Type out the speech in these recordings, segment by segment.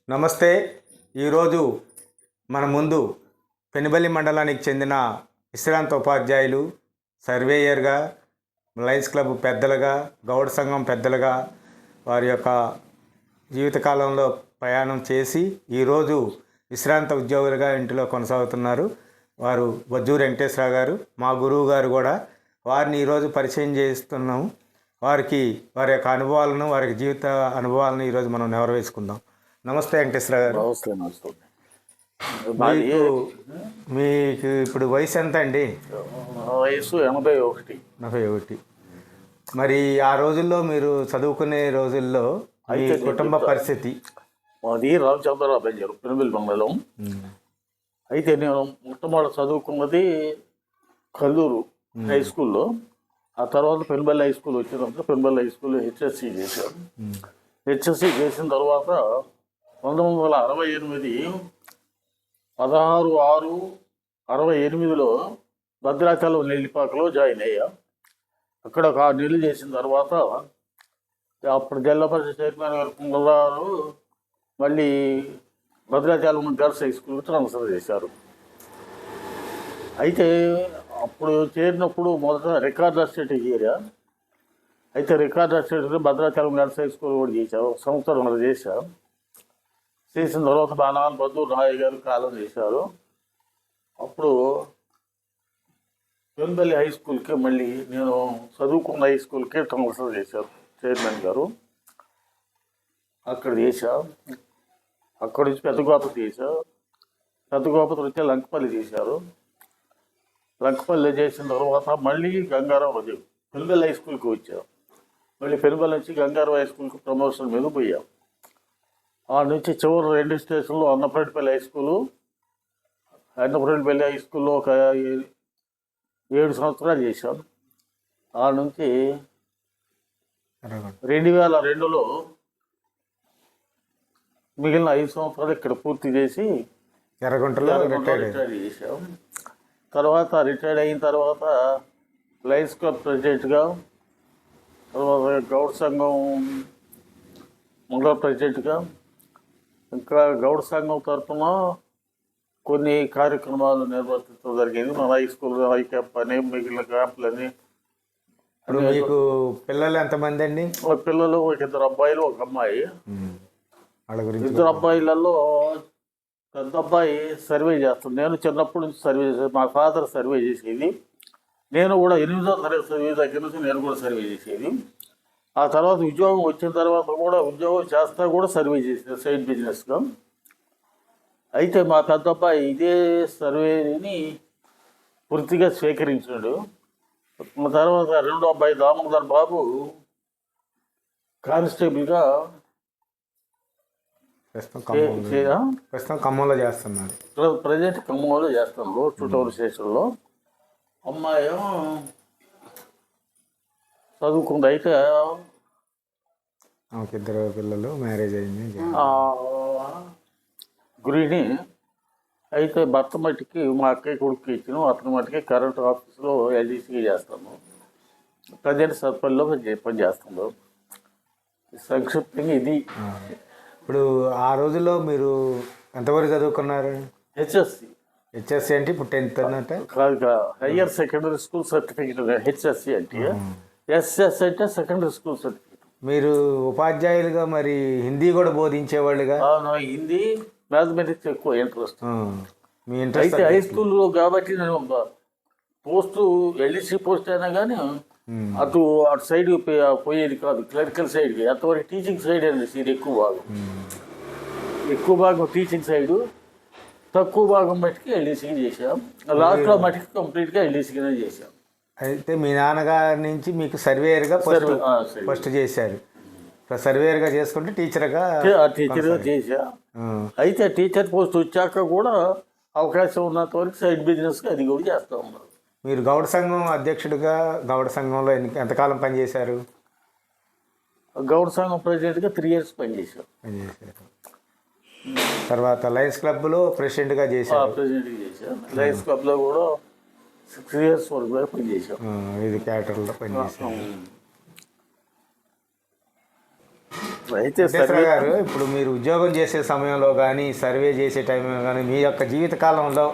నమస్తే. ఈరోజు మన ముందు పెనుబల్లి మండలానికి చెందిన విశ్రాంత ఉపాధ్యాయులు, సర్వేయర్గా, లయన్స్ క్లబ్ పెద్దలుగా, గౌడ సంఘం పెద్దలుగా వారి యొక్క జీవితకాలంలో ప్రయాణం చేసి ఈరోజు విశ్రాంత ఉద్యోగులుగా ఇంటిలో కొనసాగుతున్నారు. వారు వజ్జూరి వెంకటేశ్వరరావు గారు, మా గురువు గారు కూడా. వారిని ఈరోజు పరిచయం చేస్తున్నాము. వారి యొక్క అనుభవాలను, వారి జీవిత అనుభవాలను ఈరోజు మనం నెరవేర్చుకుందాం. నమస్తే వెంకటేశ్వర గారు. నమస్తే. మీకు ఇప్పుడు వయసు ఎంత అండి? వయసు 81. మరి ఆ రోజుల్లో మీరు చదువుకునే రోజుల్లో మీ కుటుంబ పరిస్థితి? మాది రామచంద్రరావు బెంజరు, పెనుబల్లి మండలం. అయితే నేను మొట్టమొదటి చదువుకున్నది కల్లూరు హై స్కూల్లో. ఆ తర్వాత పెనుబల్లి హై స్కూల్ వచ్చినప్పుడు పెనుబల్లి హై స్కూల్లో హెచ్ఎస్సి చేశాను. హెచ్ఎస్సి చేసిన తర్వాత 1968 16/6/68లో భద్రాచలం నెల్లిపాకలో జాయిన్ అయ్యా. అక్కడ ఒక 6 నెలలు చేసిన తర్వాత అప్పుడు జిల్లా పరిషత్ చైర్మన్ గారు కుంగళరావు మళ్ళీ భద్రాచలం గర్ల్స్ హై స్కూల్కి ట్రాన్స్ఫర్ చేశారు. అయితే అప్పుడు చేరినప్పుడు మొదట రికార్డ్ అసిస్టెంట్ చేరా. అయితే record assistant Bhadrachalam girls high school కూడా చేశారు. సంవత్సరం చేశారు. చేసిన తర్వాత బాణాలు బద్దూరు రాయ గారు కాలం చేశారు. అప్పుడు పెనుబల్లి హై స్కూల్కి మళ్ళీ నేను చదువుకున్న హై స్కూల్కి ట్రాన్స్ఫర్ చేశారు చైర్మన్ గారు. అక్కడ చేశా. అక్కడి నుంచి పెద్దగోపతి చేశా. పెద్దగోపతి వచ్చి లంకపల్లి చేశారు. లంకపల్లి చేసిన తర్వాత మళ్ళీ గంగారావు వచ్చాం. పెనుబల్లి హై స్కూల్కి వచ్చాం. మళ్ళీ పెనుబల్లి నుంచి గంగారావు హై స్కూల్కి ప్రమోషన్ మీద పోయాం. ఆ నుంచి చివరి 2 స్టేషన్లు Annapareddypalli high school. Annapareddypalli high స్కూల్లో ఒక 7 సంవత్సరాలు చేశాం. ఆ నుంచి 2002లో మిగిలిన 5 సంవత్సరాలు ఇక్కడ పూర్తి చేసి ఎర్రగుంటలో రిటైర్ చేశాం. తర్వాత రిటైర్డ్ అయిన తర్వాత లయన్స్ క్లబ్ ప్రెసిడెంట్గా, తర్వాత గౌడ సంఘం మండల ప్రెసిడెంట్గా, ఇంకా గౌడ సంఘం తరఫున కొన్ని కార్యక్రమాలు నిర్వర్తించడం జరిగింది. మన హై స్కూల్ హై క్యాంప్ అని, మిగిలిన క్యాంపులని. ఇప్పుడు మీకు పిల్లలు ఎంతమంది అండి? పిల్లలు 2 అబ్బాయిలు, 1 అమ్మాయి. వాళ్ళ గురించి 2 అబ్బాయిలలో పెద్ద అబ్బాయి సర్వే చేస్తాను. నేను చిన్నప్పటి నుంచి సర్వే చేసేది. మా ఫాదర్ సర్వే చేసేది. నేను కూడా 8వ తరగతి చదివే దగ్గర నుంచి నేను కూడా సర్వే చేసేది. ఆ తర్వాత ఉద్యోగం వచ్చిన తర్వాత కూడా ఉద్యోగం చేస్తా కూడా సర్వే చేసేది సైడ్ బిజినెస్గా. అయితే మా పెద్ద అబ్బాయి ఇదే సర్వేని పూర్తిగా స్వీకరించాడు. తర్వాత 2వ అబ్బాయి దామోదర్ బాబు కానిస్టేబుల్గా ప్రస్తుతం ఖమ్మంలో చేస్తున్నారు. ప్రజెంట్ ఖమ్మంలో చేస్తాను, 2 స్టేషన్లో. అమ్మాయి చదువుకుంది. అయితే 2 పిల్లలు, మ్యారేజ్ అయింది, గురిని. అయితే భర్త మట్టికి మా అక్కయ్య కొడుకు ఇచ్చిన, అతని మట్టికి కరెంట్ ఆఫీస్లో ఎల్డీసీ చేస్తాము. ప్రజెంట్ సర్పల్లో పనిచేస్తాము. సంక్షిప్తంగా ఇది. ఇప్పుడు ఆ రోజుల్లో మీరు ఎంతవరకు చదువుకున్నారు? హెచ్ఎస్సి అంటే ఇప్పుడు 10th అన్నట్టు కాదు, higher secondary school certificate. HSC అంటే ఎస్ఎస్ అంటే సెకండరీ స్కూల్ సర్టిఫికేట్. మీరు ఉపాధ్యాయులుగా మరి హిందీ కూడా బోధించేవాళ్ళుగా? హిందీ, మ్యాథమెటిక్స్ ఎక్కువ ఇంట్రెస్ట్. మీ ఇంట్రెస్ట్ అయితే హై స్కూల్లో కాబట్టి నేను పోస్టు ఎల్డీసీ పోస్ట్ అయినా కానీ అటు సైడ్ పోయేది కాదు, క్లరికల్ సైడ్కి. అంతవరకు టీచింగ్ సైడ్ అనేది ఇది ఎక్కువ భాగం టీచింగ్ సైడు, తక్కువ భాగం మట్టికి ఎల్డీసీకి చేసాం. లాస్ట్లో మట్టికి కంప్లీట్గా ఎల్డీసీగానే చేసాం. అయితే మీ నాన్నగారి నుంచి మీకు సర్వేయర్గా ఫస్ట్ చేశారు. సర్వేయర్గా చేసుకుంటే టీచర్గా చేసా. అయితే టీచర్ పోస్ట్ వచ్చాక కూడా అవకాశం ఉన్నంత వరకు సైడ్ బిజినెస్గా అది కూడా చేస్తూ ఉన్నారు. మీరు గౌడ సంఘం అధ్యక్షుడిగా గౌడ సంఘంలో ఎంతకాలం పనిచేశారు? గౌడ సంఘం ప్రెసిడెంట్గా 3 years పనిచేశారు. తర్వాత లయన్స్ క్లబ్లో ప్రెసిడెంట్గా చేశారు. లయన్స్ క్లబ్లో కూడా 6 years వరకు పనిచేశాం. ఇది క్యాటర్లో పనిచేశాం. అయితే వెంకటేశ్వర గారు, ఇప్పుడు మీరు ఉద్యోగం చేసే సమయంలో కానీ సర్వే చేసే టైంలో కానీ మీ యొక్క జీవిత కాలంలో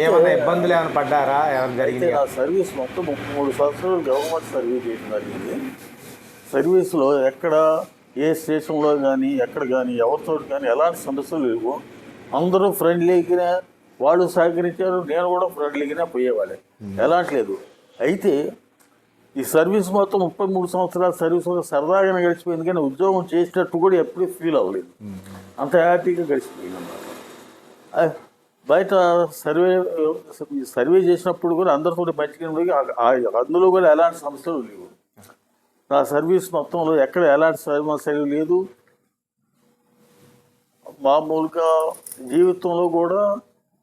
ఏమైనా ఇబ్బందులు ఏమైనా పడ్డారా, ఏమైనా అయితే జరిగింది? నా సర్వీస్ మొత్తం 33 సంవత్సరాలు గవర్నమెంట్ సర్వీస్ చేయడం జరిగింది. సర్వీస్లో ఎక్కడ ఏ స్టేషన్లో కానీ ఎక్కడ కానీ ఎవరితో కానీ ఎలాంటి సమస్యలు లేవు. అందరూ ఫ్రెండ్లీగానే వాళ్ళు సహకరించారు, నేను కూడా ఫ్రెండ్లీగానే పోయేవాళ్ళే, ఎలాంటి లేదు. అయితే ఈ సర్వీస్ మొత్తం 33 సంవత్సరాల సర్వీస్ సరదాగానే గడిచిపోయింది, కానీ ఉద్యోగం చేసినట్టు కూడా ఎప్పుడూ ఫీల్ అవ్వలేదు. అంత హ్యాపీగా గడిచిపోయింది అన్నమాట. బయట సర్వే చేసినప్పుడు కూడా అందరితో మంచిగా అందులో కూడా ఎలాంటి సమస్యలు లేవు. నా సర్వీస్ మొత్తంలో ఎక్కడ ఎలాంటి సమస్యలు లేదు. మామూలుగా జీవితంలో కూడా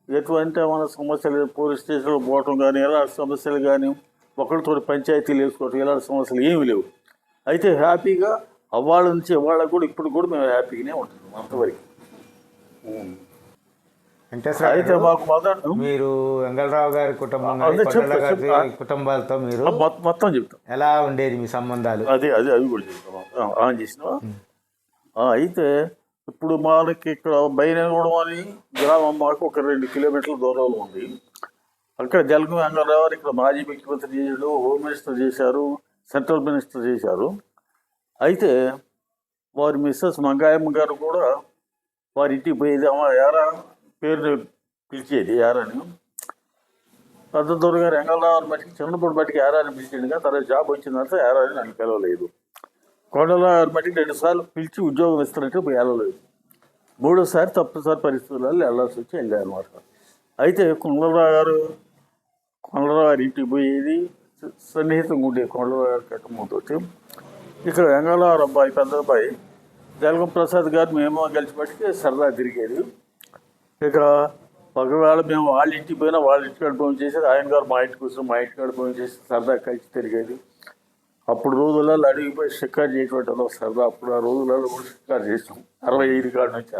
ఎటువంటి మన సమస్యలు, పోలీస్ స్టేషన్లో పోవటం కానీ ఎలాంటి సమస్యలు కానీ, ఒకరితో పంచాయతీలు వేసుకోవటం ఇలాంటి సమస్యలు ఏమీ లేవు. అయితే హ్యాపీగా అవ్వాళ్ళ నుంచి ఇవాళ కూడా ఇప్పుడు కూడా మేము హ్యాపీగానే ఉంటున్నాం అంతవరకు. వెంకటేశ్వర అయితే గారు, మాకు మొదట మీరు వెంగళరావు గారి కుటుంబం కానీ, అదే కొండల చెప్తా. గారి కుటుంబాలతో మీరు మొత్తం చెప్తాం. ఎలా ఉండేది మీ సంబంధాలు? అది కూడా చెప్తాం. ఆన్ చేసినావా? అయితే ఇప్పుడు మనకి ఇక్కడ బైనగూడెం అని గ్రామం మాకు ఒక 2 కిలోమీటర్ల దూరంలో ఉంది. అక్కడ జలగం వెంకటరావు ఇక్కడ మాజీ ముఖ్యమంత్రి చేశాడు, హోమ్ మినిస్టర్ చేశారు, సెంట్రల్ మినిస్టర్ చేశారు. అయితే వారి మిస్సెస్ మంగాయమ్మ గారు కూడా వారి ఇంటికి పోయేది, అమ్మ యారా పేరుని పిలిచేది యారాని. పెద్ద దొరగారు వెంగళరావు బట్టికి చిన్నప్పుడు బట్టికి యారాని పిలిచిండుగా, తర్వాత జాబ్ వచ్చిన తర్వాత యారాని నన్ను పిలవలేదు. కొండలవారి మట్టికి 2 సార్లు పిలిచి ఉద్యోగం ఇస్తున్నట్టు వెళ్ళలేదు. 3వసారి తప్పనిసరి పరిస్థితులలో వెళ్ళాల్సి వచ్చి వెళ్ళాను అనమాట. అయితే కొండలరావు గారి ఇంటికి పోయేది, సన్నిహితంగా ఉండేది కొండలరావు గారి కుటుంబంతో. ఇక్కడ వెంగళరావు అబ్బాయి పెద్ద అబ్బాయి జలగం ప్రసాద్ గారు మేము కలిసి బట్టికి సరదా తిరిగేది. ఇక ఒకవేళ మేము వాళ్ళ ఇంటికి పోయినా వాళ్ళ ఇంటికాడ భోజనం చేసేది, ఆయన గారు మా ఇంటికి వచ్చిన మా ఇంటికాడ భోజనం చేసి సరదా కలిసి తిరిగేది. అప్పుడు రోజులలో అడిగిపోయి షికారు చేయటం సరదా. అప్పుడు ఆ రోజులలో కూడా షికారు చేసాం. 65 కాడ నుంచి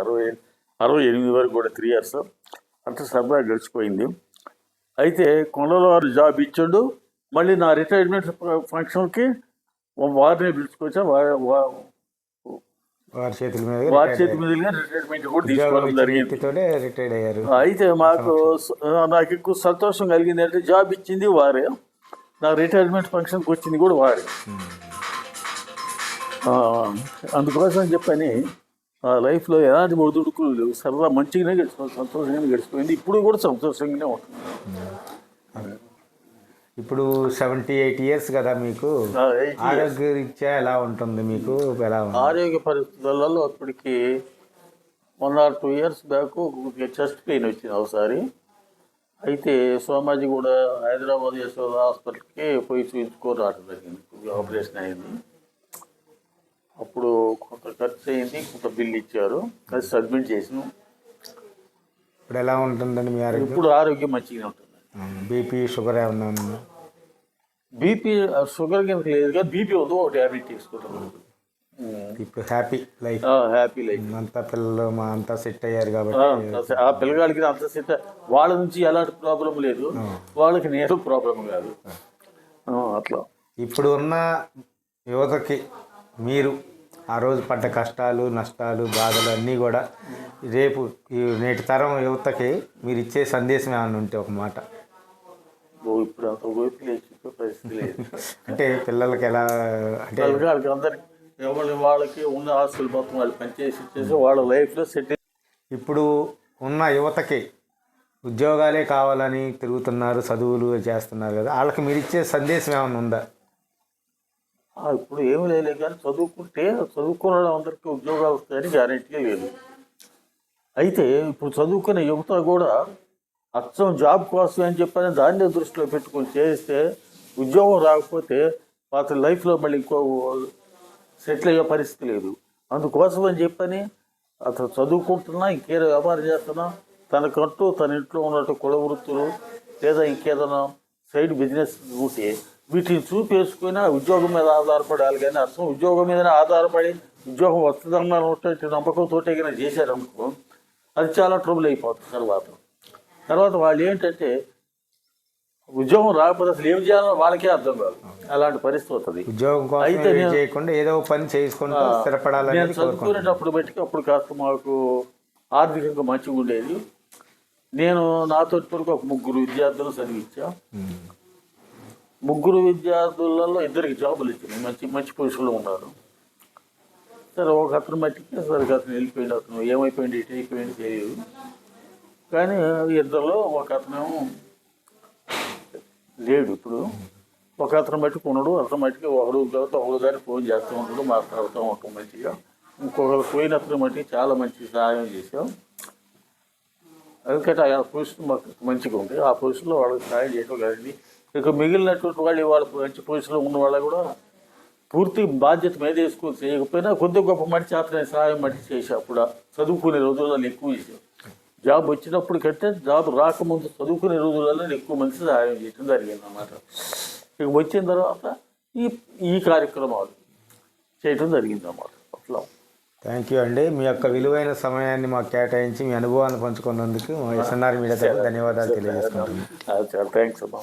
68 వరకు కూడా 3 years అంత సరదా గడిచిపోయింది. అయితే కొండల వారు జాబ్ ఇచ్చాడు. మళ్ళీ నా రిటైర్మెంట్ ఫంక్షన్కి వారిని పిలుచుకొచ్చా, వారి చేతుల మీద మీదుగా రిటైర్మెంట్ కూడా తీసుకోవడం జరిగింది. రిటైర్డ్ అయ్యారు. అయితే నాకు ఎక్కువ సంతోషం కలిగింది అంటే జాబ్ ఇచ్చింది వారే, నా రిటైర్మెంట్ ఫంక్షన్కి వచ్చింది కూడా వారే. అందుకోసం చెప్పని లైఫ్లో ఎలాంటి ఒడిదుడుకులు లేవు, సరదా మంచిగానే గడిచిపోయింది, సంతోషంగానే గడిచిపోయింది. ఇప్పుడు కూడా సంతోషంగానే ఉంటుంది. ఇప్పుడు 78 years కదా మీకు, ఆరోగ్యరీత్యా ఎలా ఉంటుంది మీకు? ఎలా ఉంది ఆరోగ్య పరిస్థితులలో? అప్పటికి 1 or 2 years back chest pain వచ్చింది ఒకసారి. అయితే సోమాజీ కూడా హైదరాబాద్ యశోద హాస్పిటల్కి పోయి చూపించుకొని రావడం జరిగింది. ఆపరేషన్ అయింది. అప్పుడు కొంత ఖర్చు అయింది, కొంత బిల్లు ఇచ్చారు, అది సబ్మిట్ చేసినాం. ఇప్పుడు ఎలా ఉంటుందండి మీ ఆరోగ్యం? ఇప్పుడు ఆరోగ్యం మంచిగా ఉంటుంది. బీపీ షుగర్ ఏమన్నా ఉందా? బీపీ షుగర్ కింద లేదు, కానీ బీపీ వద్దు ఒక ట్యాబ్లెట్ తీసుకుంటాం. ఇప్పుడు హ్యాపీ లైఫ్, హ్యాపీ లైఫ్. అంతా పిల్లలు మా అంతా సెట్ అయ్యారు కాబట్టి ఆ పిల్లగాడికి అంత సెట్, వాళ్ళ నుంచి ఎలాంటి ప్రాబ్లం లేదు, వాళ్ళకి నేను ప్రాబ్లం కాదు అట్లా. ఇప్పుడు ఉన్న యువతకి మీరు ఆ రోజు పడ్డ కష్టాలు, నష్టాలు, బాధలు అన్నీ కూడా రేపు ఈ నేటి తరం యువతకి మీరు ఇచ్చే సందేశం ఏమైనా ఉంటే ఒక మాట. ఇప్పుడు అంత ఓపిక లేదు, పరిస్థితి లేదు. అంటే పిల్లలకి ఎలా అంటే వాళ్ళకి అందరికి వాళ్ళకి ఉన్న ఆస్తులు మొత్తం వాళ్ళు పనిచేసి వాళ్ళ లైఫ్లో సెట్. ఇప్పుడు ఉన్న యువతకి ఉద్యోగాలే కావాలని తిరుగుతున్నారు, చదువులు చేస్తున్నారు కదా, వాళ్ళకి మీరు ఇచ్చే సందేశం ఏమైనా ఉందా? ఇప్పుడు ఏమి లేదు, కానీ చదువుకున్న అందరికీ ఉద్యోగాలు వస్తాయని గ్యారెంటీ లేదు. అయితే ఇప్పుడు చదువుకునే యువత కూడా అచ్చం జాబ్ కోసం అని చెప్పని దాన్నే దృష్టిలో పెట్టుకొని చేస్తే ఉద్యోగం రాకపోతే అతని లైఫ్లో మళ్ళీ ఇంకో సెటిల్ అయ్యే పరిస్థితి లేదు. అందుకోసం అని చెప్పని అతను చదువుకుంటున్నా, ఇంకేదో వ్యాపారం చేస్తున్నా, తనకంటూ తన ఇంట్లో ఉన్నట్టు కుల వృత్తులు లేదా ఇంకేదైనా సైడ్ బిజినెస్ ఉంటే వీటిని చూపేసుకుని ఉద్యోగం మీద ఆధారపడాలి. కానీ అర్థం ఉద్యోగం మీదనే ఆధారపడి ఉద్యోగం వస్తుందన్న నమ్మకంతో ఏదైనా చేశారనుకో అది చాలా ట్రబుల్ అయిపోతుంది. తర్వాత వాళ్ళు ఏంటంటే ఉద్యోగం రాకపోతే అసలు ఏం చేయాలో వాళ్ళకే అర్థం కాదు, అలాంటి పరిస్థితి అవుతుంది. ఉద్యోగం కోసం అయితే ఏమీ చేయకుండా ఏదో ఒక పని చేసుకుంటూ స్థిరపడాలని నేను చదువుకునేటప్పుడు బట్టి అప్పుడు కాస్త మాకు ఆర్థికంగా మంచిగా ఉండేది. నేను నాతో వరకు ఒక 3 విద్యార్థులు చదివించా. 3 విద్యార్థులలో 2కి జాబులు ఇచ్చినాయి, మంచి మంచి పొజిషన్లో ఉన్నారు. సరే ఒక అతను మట్టికి సరే అతను వెళ్ళిపోయింది, అతను ఏమైపోయింది ఇటు అయిపోయింది తెలియదు. కానీ 2లో ఒక అతనేమో లేడు ఇప్పుడు. ఒక అతను మట్టుకు ఉన్నాడు, అతను మట్టుకి ఒకసారి ఫోన్ చేస్తూ ఉంటాడు, మాట్లాడుతూ ఉంటాం మంచిగా. ఇంకొకరు పోయిన అతను మట్టుకి చాలా మంచి సహాయం చేసాం. ఎందుకంటే ఆ పొజిషన్ మాకు మంచిగా ఉంది, ఆ పొజిషన్లో వాళ్ళకి సహాయం చేయడం కదండి. ఇక మిగిలినటువంటి వాళ్ళు వాళ్ళ మంచి పొజిషన్లో ఉన్న వాళ్ళు కూడా పూర్తి బాధ్యత మీద వేసుకొని చేయకపోయినా కొద్ది గొప్ప మట్టి చేతనే సహాయం మట్టి చేసి అప్పుడు చదువుకునే రోజుల్లో ఎక్కువ చేసాం. జాబ్ వచ్చినప్పుడు కంటే జాబ్ రాకముందు చదువుకునే రోజులలో ఎక్కువ మంది సహాయం చేయడం జరిగింది అన్నమాట. ఇక వచ్చిన తర్వాత ఈ కార్యక్రమాలు చేయడం జరిగింది అన్నమాట. అట్లా. థ్యాంక్ యూ అండి. మీ యొక్క విలువైన సమయాన్ని మాకు కేటాయించి మీ అనుభవాన్ని పంచుకున్నందుకు మా ఎస్ఎన్ఆర్ మీడియా తరఫున ధన్యవాదాలు తెలియజేసుకుంటున్నాను. చాలా థ్యాంక్స్ అమ్మా.